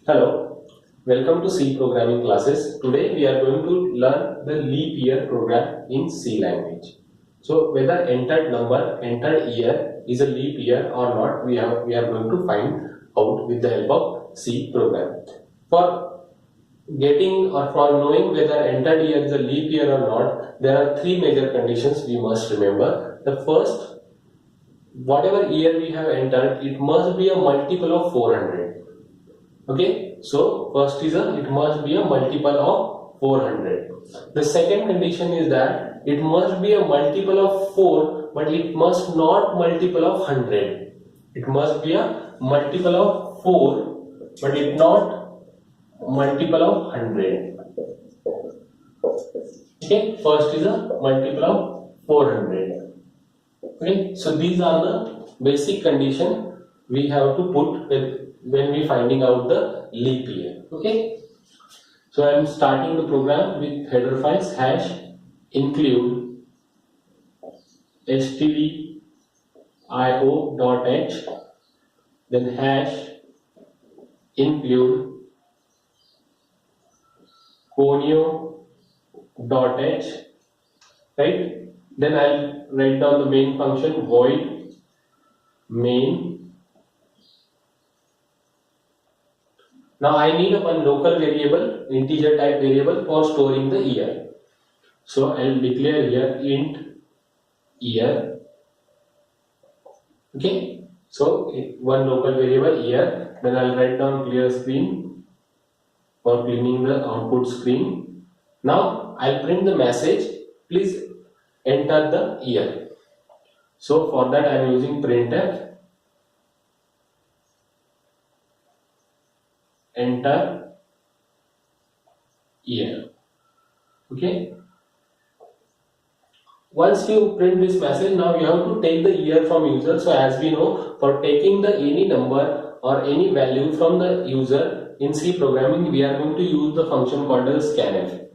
Hello, welcome to C programming classes. Today we are going to learn the leap year program in C language. So whether entered number, entered year is a leap year or not, we are going to find out with the help of C program. For getting or for knowing whether entered year is a leap year or not, there are three major conditions we must remember. The first, whatever year we have entered, it must be a multiple of 400. Okay, so first is it must be a multiple of 400. The second condition is that it must be a multiple of 4, but it must not multiple of 100. It must be a multiple of 4, but it not multiple of 100. Okay, first is a multiple of 400. Okay, so these are the basic condition we have to put when we finding out the leap year. Okay, so I am starting the program with header files #include stdio.h, then #include conio.h, right? Then I'll write down the main function void main. Now I need one local variable, integer type variable for storing the year. So I'll declare here int year. Okay, so one local variable year. Then I'll write down clear screen for cleaning the output screen. Now I'll print the message. Please enter the year. So for that I am using printf. Enter year. Okay, once you print this message, now you have to take the year from user. So as we know, for taking the any number or any value from the user in C programming, we are going to use the function called as scanf.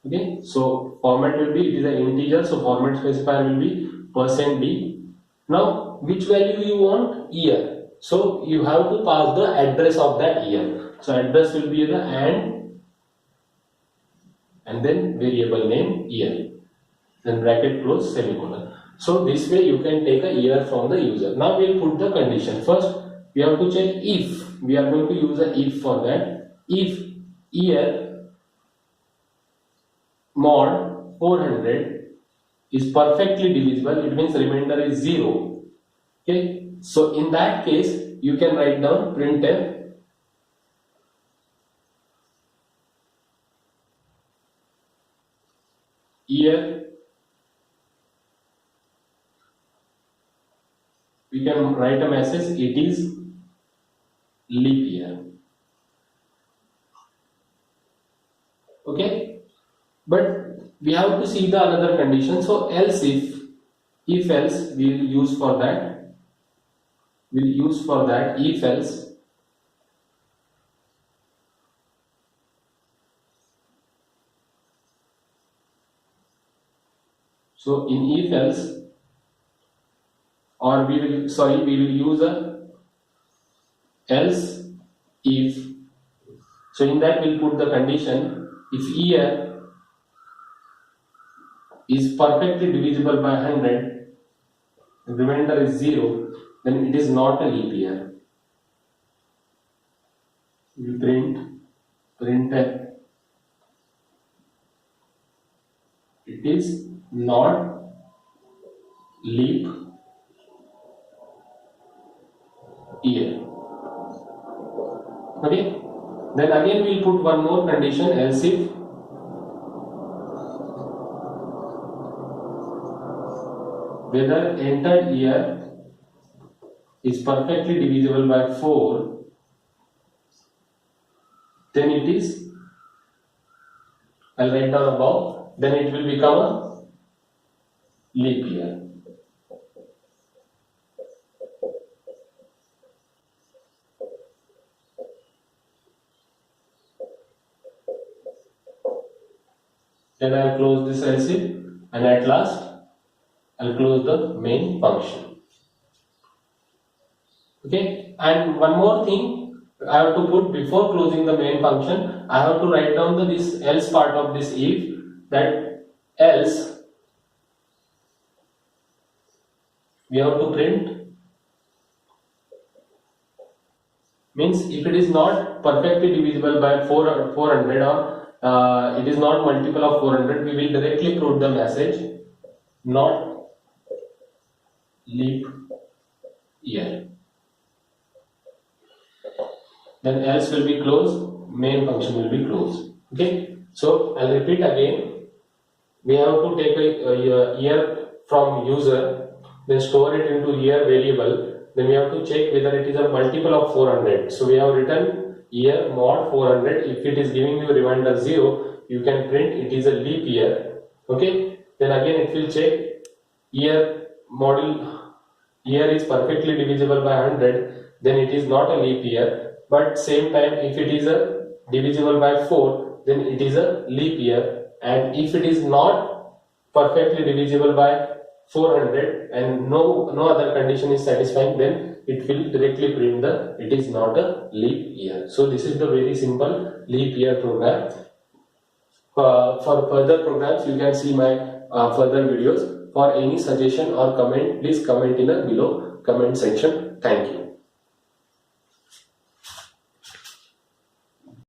Okay, so format will be, it is an integer, so format specifier will be %d. Now which value you want? Year. So you have to pass the address of that year. So address will be the and then variable name year, then bracket close semicolon. So this way you can take a year from the user. Now we will put the condition. First we have to check if, we are going to use a if for that. If year mod 400 is perfectly divisible, it means remainder is 0. Okay, so in that case you can write down printf year. We can write a message, it is leap year. Okay, but we have to see the another condition. So else if else we will use for that. If else. So in if else, or we will use a else if. So in that we'll put the condition, if year is perfectly divisible by 100, remainder is 0, then it is not a leap year. We printf it is not leap year. Okay, then again we'll put one more condition, else if whether entered year is perfectly divisible by 4, then it is, I'll write down above, then it will become a leap year. Then I'll close this else if, and at last I'll close the main function. Okay, and one more thing, I have to put before closing the main function, I have to write down this else part of this if, that else we have to print, means if it is not perfectly divisible by 400 or it is not multiple of 400, we will directly print the message not leap year. Then else will be closed, main function will be closed. Okay, so I'll repeat again. We have to take a year from user, then store it into year variable. Then we have to check whether it is a multiple of 400. So we have written year mod 400. If it is giving you reminder 0, you can print it is a leap year. Okay, then again it will check year model year is perfectly divisible by 100, then it is not a leap year. But same time, if it is a divisible by 4, then it is a leap year. And if it is not perfectly divisible by 400 and no other condition is satisfying, then it will directly print the it is not a leap year. So this is the very simple leap year program. For further programs, you can see my further videos. For any suggestion or comment, please comment in the below comment section. Thank you.